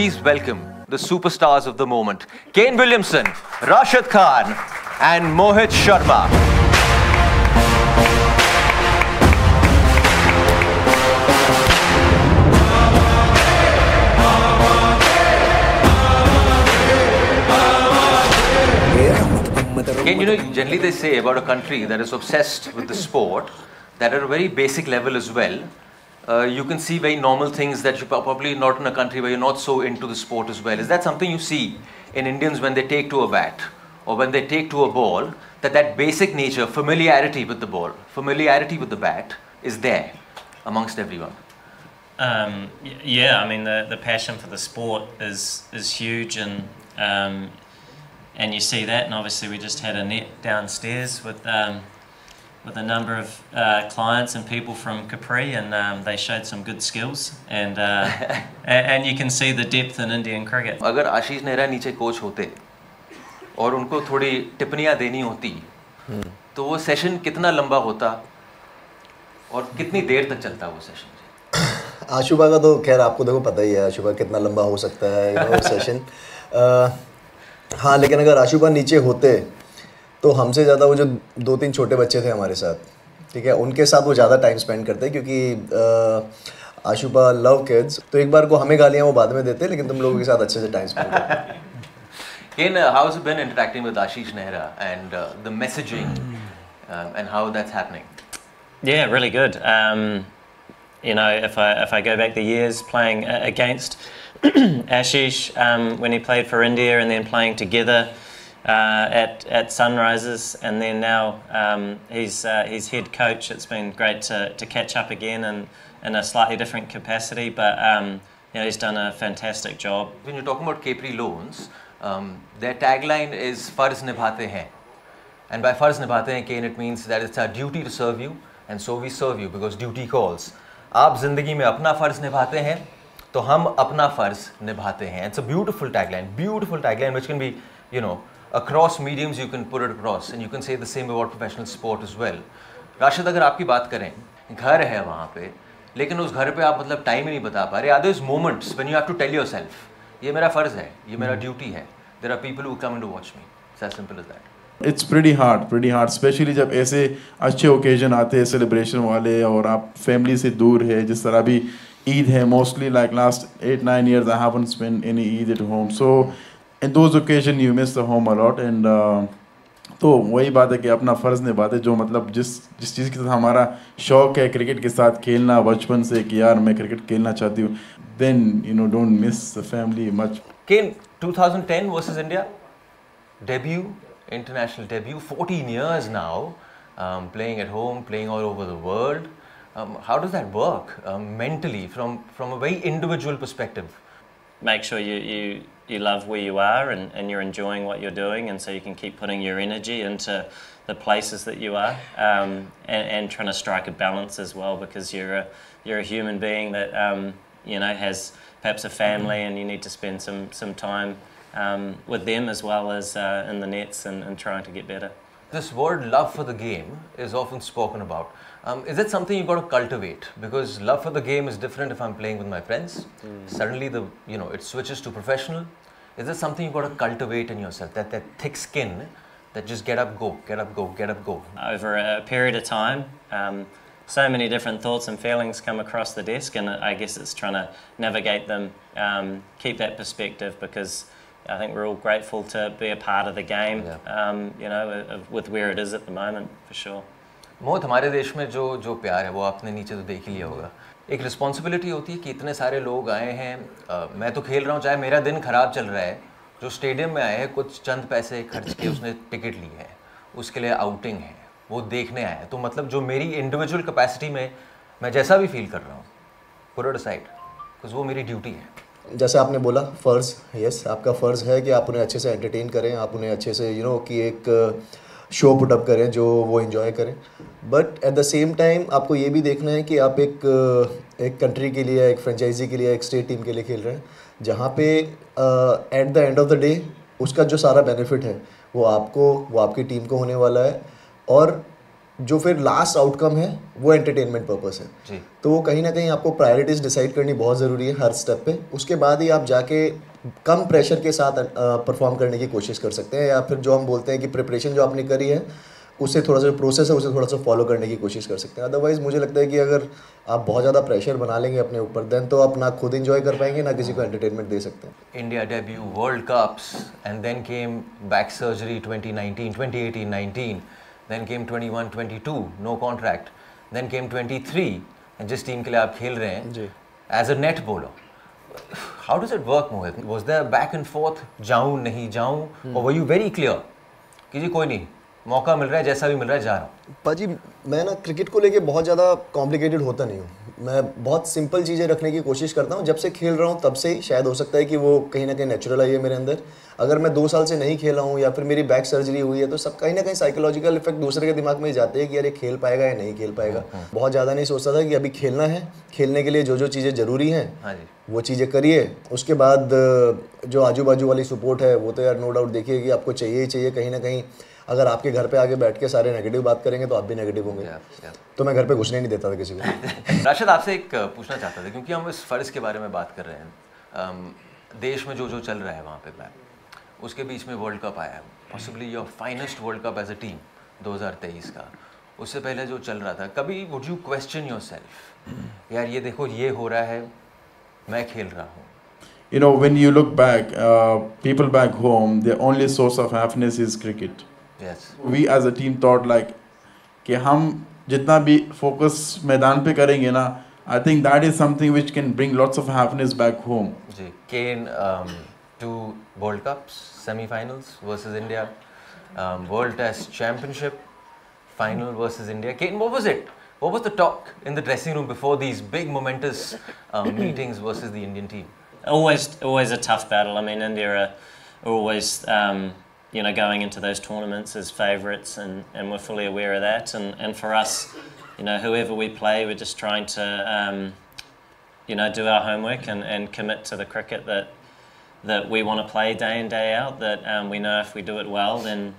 please welcome the superstars of the moment, Kane Williamson, Rashid Khan, and Mohit Sharma. Kane, you know, generally they say about a country that is obsessed with the sport, that at a very basic level as well, you can see very normal things that you're probably not in a country where you're not so into the sport as well. Is that something you see in Indians when they take to a bat or when they take to a ball, that basic nature, familiarity with the ball, familiarity with the bat is there amongst everyone? Yeah, I mean the passion for the sport is huge, and you see that, and obviously we just had a net downstairs with a number of clients and people from Capri, and they showed some good skills, and you can see the depth in Indian cricket. अगर आशीष नेहरा नीचे coach होते और उनको थोड़ी टिप्पणियां देनी होती, तो वो सेशन कितना लंबा होता और कितनी देर तक चलता वो सेशन? आशुभा का तो खैर आपको देखो पता ही है, आशुभा कितना लंबा हो सकता है सेशन। हाँ, लेकिन अगर आशुभा नीचे होते तो हमसे ज़्यादा वो जो 2-3 छोटे बच्चे थे हमारे साथ, ठीक है, उनके साथ वो ज़्यादा टाइम स्पेंड करते हैं, क्योंकि आशुभा लव किड्स, तो एक बार को हमें गालियाँ वो बाद में देते हैं, लेकिन तुम लोगों के साथ अच्छे से टाइम स्पेंड करते हैं। Kane, how has it been interacting with Ashish Nehra and the messaging and how that's happening? Yeah, really good. You know, if I go back the years playing against Ashish when he played for India, and then playing together at Sunrisers, and then now he's head coach. It's been great to catch up again in a slightly different capacity, but you know, he's done a fantastic job. When you're talking about Capri Loans, their tagline is "Farz nibhate hain," and by "Farz nibhate hain," Kane, it means that it's our duty to serve you, and so we serve you because duty calls. आप जिंदगी में अपना फर्ज निभाते हैं, तो हम अपना फर्ज निभाते हैं. It's a beautiful tagline which can be, you know, across mediums you can put it across, and you can say the same about professional sport as well. Rashid, अगर आपकी बात करें, घर है वहाँ पे, लेकिन उस घर पे आप मतलब टाइम ही नहीं बता पा रहे. Are those moments when you have to tell yourself, ये मेरा फर्ज है, ये मेरा ड्यूटी है. There are people who come in to watch me. It's as simple as that. It's pretty hard, especially जब ऐसे अच्छे ओकेजन आते हैं सेलिब्रेशन वाले और आप फैमिली से दूर है. जिस तरह अभी ईद है, mostly like last 8-9 years I haven't spent any Eid at home, so in those occasions you miss the home a lot, and तो वही बात है कि अपना फ़र्ज़ निभाते, जो मतलब जिस चीज़ के साथ हमारा शौक़ है क्रिकेट के साथ खेलना बचपन से, कि यार मैं क्रिकेट खेलना चाहती हूँ, then you know don't miss the family much. Kane, 2010 versus India, debut, international debut, 14 years now, playing at home, playing all over the world. How does that work mentally from a very individual perspective? Make sure you love where you are, and you're enjoying what you're doing, and so you can keep putting your energy into the places that you are, and trying to strike a balance as well, because you're a human being that you know, has perhaps a family, and you need to spend some time with them as well as in the nets and trying to get better. This word love for the game is often spoken about. Is it something you've got to cultivate? Because love for the game is different if I'm playing with my friends. Suddenly it switches to professional. Is it something you've got to cultivate in yourself? That thick skin, that just get up, go, get up, go, get up, go. Over a period of time, so many different thoughts and feelings come across the desk, and I guess it's trying to navigate them, keep that perspective, because I think we're all grateful to be a part of the game, you know, with where it is at the moment, for sure. मोहत, हमारे देश में जो प्यार है वो आपने नीचे तो देख ही लिया होगा. एक रिस्पॉन्सिबिलिटी होती है कि इतने सारे लोग आए हैं, मैं तो खेल रहा हूँ, चाहे मेरा दिन ख़राब चल रहा है, जो स्टेडियम में आए हैं कुछ चंद पैसे खर्च के उसने टिकट ली है, उसके लिए आउटिंग है, वो देखने आया है. तो मतलब जो मेरी इंडिविजुअल कैपेसिटी में मैं जैसा भी फील कर रहा हूँ, पुट इट असाइड, बिकॉज़ वो मेरी ड्यूटी है. जैसे आपने बोला फ़र्ज़, यस, आपका फ़र्ज़ है कि आप उन्हें अच्छे से एंटरटेन करें, आप उन्हें अच्छे से कि एक शो पुटअप करें जो वो एंजॉय करें. But at the same time आपको ये भी देखना है कि आप एक कंट्री के लिए, एक फ्रेंचाइजी के लिए, एक स्टेट टीम के लिए खेल रहे हैं, जहाँ पे at the end of the day उसका जो सारा बेनिफिट है वो आपको, वो आपकी टीम को होने वाला है. और जो फिर लास्ट आउटकम है वो एंटरटेनमेंट पर्पस है जी। तो वो कहीं ना कहीं आपको प्रायोरिटीज़ डिसाइड करनी बहुत ज़रूरी है हर स्टेप पे। उसके बाद ही आप जाके कम प्रेशर के साथ परफॉर्म करने की कोशिश कर सकते हैं, या फिर जो हम बोलते हैं कि प्रिपरेशन जो आपने करी है उससे थोड़ा सा जो प्रोसेस है उसे थोड़ा सा फॉलो करने की कोशिश कर सकते हैं। अदरवाइज़ मुझे लगता है कि अगर आप बहुत ज़्यादा प्रेशर बना लेंगे अपने ऊपर देन तो आप ना खुद इंजॉय कर पाएंगे ना किसी को एंटरटेनमेंट दे सकते हैं। India debut, World Cups, and then came back surgery 2019, 2018-19, then came 21-22, no contract, then came 23, and जिस टीम के लिए आप खेल रहे हैं जी। as a net bowler. How does it work, Mohit? Was there back and forth, जाऊँ नहीं जाऊँ, or were you very clear कि जी कोई नहीं, मौका मिल रहा है, जैसा भी मिल रहा है जा रहा हूँ? पाजी मैं ना क्रिकेट को लेके बहुत ज़्यादा कॉम्प्लिकेटेड होता नहीं हूँ, मैं बहुत सिंपल चीज़ें रखने की कोशिश करता हूँ। जब से खेल रहा हूँ तब से ही शायद हो सकता है कि वो कहीं ना कहीं नेचुरल आई है मेरे अंदर। अगर मैं 2 साल से नहीं खेला हूँ या फिर मेरी बैक सर्जरी हुई है तो सब कहीं ना कहीं साइकोलॉजिकल इफेक्ट दूसरे के दिमाग में जाते हैं कि यार ये खेल पाएगा या नहीं खेल पाएगा। बहुत ज़्यादा नहीं सोचता था कि अभी खेलना है, खेलने के लिए जो जो चीज़ें ज़रूरी हैं हाँ जी। वो चीज़ें करिए। उसके बाद जो आजू बाजू वाली सपोर्ट है वो तो यार नो डाउट देखिए कि आपको चाहिए ही चाहिए। कहीं ना कहीं अगर आपके घर पे आके बैठ के सारे नेगेटिव बात करेंगे तो आप भी नेगेटिव होंगे। तो मैं घर पे घुसने नहीं देता था किसी को। राशिद आपसे एक पूछना चाहता था क्योंकि हम इस फ़र्ज़ के बारे में बात कर रहे हैं, देश में जो जो चल रहा है वहाँ पे बैक, उसके बीच में वर्ल्ड कप आया है, possibly your finest world cup as a team 2023 का। उससे पहले जो चल रहा था, कभी वुड यू क्वेश्चन योरसेल्फ, यार ये देखो ये हो रहा है, मैं खेल रहा हूँ? You know, when you look back, people back home, their only source of happiness is cricket. Yes. We as a team thought like कि हम जितना भी फोकस मैदान पे करेंगे ना, I think that is something which can bring lots of happiness back home. Ji, Kane 2 World Cups semi-finals versus India, World Test Championship final versus India. Kane, what was it? What was the talk in the dressing room before these big momentous meetings versus the Indian team? Always a tough battle. I mean, India are always, you know, going into those tournaments as favourites, and we're fully aware of that. And for us, you know, whoever we play, we're just trying to, you know, do our homework and commit to the cricket that we want to play day in, day out. That we know if we do it well, then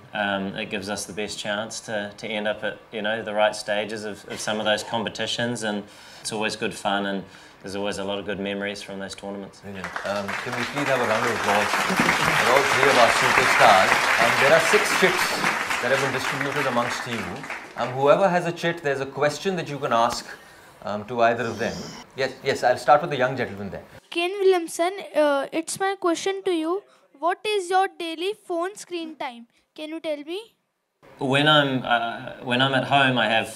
it gives us the best chance to end up at, you know, the right stages of some of those competitions. And it's always good fun, and there's always a lot of good memories from those tournaments. Brilliant. Can we please have a round of applause for all 3 of our superstars? There are 6 chits that have been distributed amongst you. Whoever has a chit, there's a question that you can ask to either of them. Yes, I'll start with the young gentleman there. Kane Williamson, it's my question to you. What is your daily phone screen time? Can you tell me? When I'm at home, I have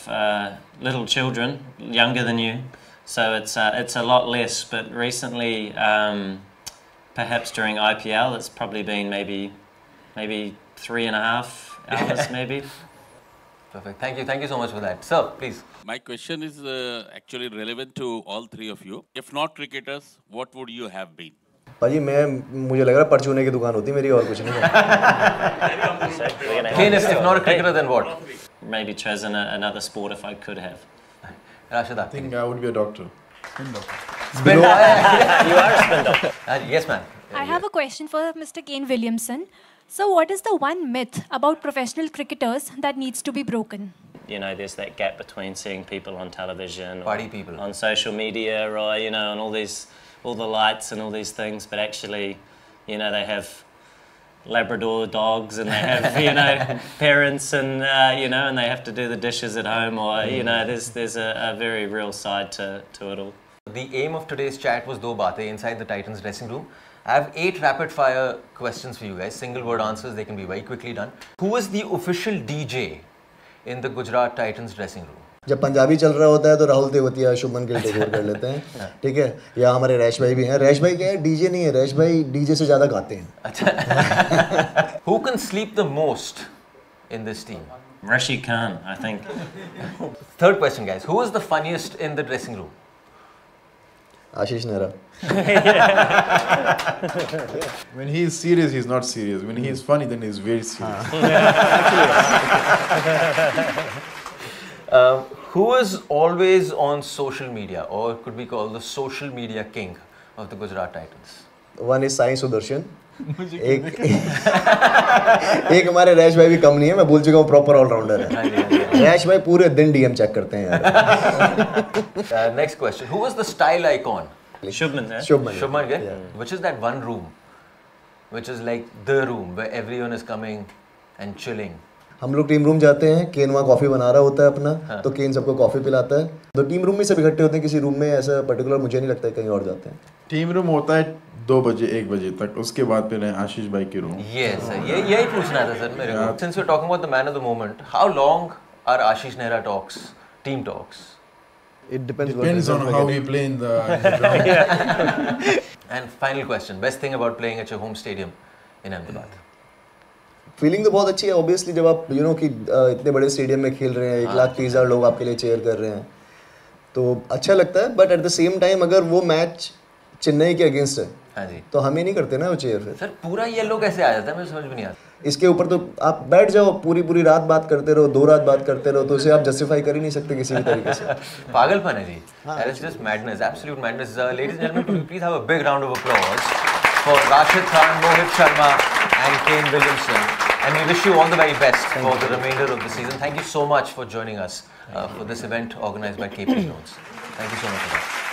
little children, younger than you, so it's a lot less. But recently, perhaps during IPL, it's probably been maybe 3.5 hours, maybe. Perfect. Thank you so much for that. Sir, please. My question is actually relevant to all 3 of you. If not cricketers, what would you have been? भाजी मुझे लग रहा है परचूने की दुकान होती मेरी, और कुछ नहीं है। Kane, if not a cricketer, then what? Maybe chosen another sport if I could have. Rashida. I think I would be a doctor. Spin doctor. You are a spin doctor. Yes, ma'am. I have a question for Mr. Kane Williamson. So what is the one myth about professional cricketers that needs to be broken? You know, there's that gap between seeing people on television, Party people, on social media, or, you know, and all the lights and all these things, but actually, you know, they have Labrador dogs and they have, you know, parents and, you know, and they have to do the dishes at home, or, you know, there's a very real side to it all. The aim of today's chat was do baatein inside the Titans dressing room. I have 8 rapid fire questions for you guys, single word answers, they can be very quickly done. Who is the official DJ in the Gujarat Titans dressing room? जब पंजाबी चल रहा होता है तो Rahul Tewatia, Shubman Gill take over कर लेते हैं, ठीक है। या हमारे रैश भाई भी हैं। रैश भाई क्या है, डीजे नहीं है, रैश भाई डीजे से ज़्यादा गाते हैं। अच्छा। Who can sleep the most in this team? Rashid Khan, I think. Third question, guys. Who is the funniest in the dressing room? Ashish Nehra. When he is serious, he's not serious. When he is funny, then he's very serious. Who is always on social media, or could be called the social media king of the Gujarat Titans? One is Sai Sudarshan, एक हमारे rash भाई भी कम नहीं है, मैं भूल चुका हूँ, प्रॉपर ऑलराउंडर है। रैश भाई पूरे दिन डीएम चेक करते हैं यार. Next question. Who was the style icon? Shubman, eh? Shubman Gill? Which is that one room? Which is like the room where everyone is coming and chilling. हम लोग team room जाते हैं, केन वहाँ coffee बना रहा होता है अपना, तो केन सबको कॉफी पिलाता है. तो टीम रूम में सब इकट्ठे होते हैं, किसी रूम में ऐसा पर्टिकुलर मुझे नहीं लगता है कहीं और जाते हैं. टीम रूम होता है 2 बजे 1 बजे तक, उसके बाद फिर आशीष भाई की रूम. Yes, sir. यही पूछना था सर मेरे को. Since we're talking about the man of the moment, how long are Ashish Nehra talks, team talks? It depends on how we play in the ground. And final question, best thing about playing at your home stadium in Ahmedabad? Feeling तो बहुत अच्छी है obviously, जब आप कि इतने बड़े stadium में खेल रहे हैं, 1,30,000 लोग आपके लिए चेयर कर रहे हैं, तो अच्छा लगता है. But at the same time अगर वो मैच चेन्नई के अगेंस्ट है, हाँ जी, तो हमें नहीं करते ना वो चेयर. फिर सर पूरा येलो कैसे आ जाता है, मुझे समझ में नहीं आता. इसके ऊपर तो आप बैठ जाओ, पूरी रात बात करते रहो, 2 रात बात करते रहो, तो उसे आप जस्टिफाई कर ही नहीं सकते किसी भी तरीके से. पागलपन है जी. That is just madness, absolute madness. Ladies and gentlemen, could you please have a big round of applause for Rashid Khan, Mohit Sharma and Kane Williamson. And we wish you all the very best for the remainder of the season. Thank you so much for joining us for this event organized by KP Notes. Thank you so much for that.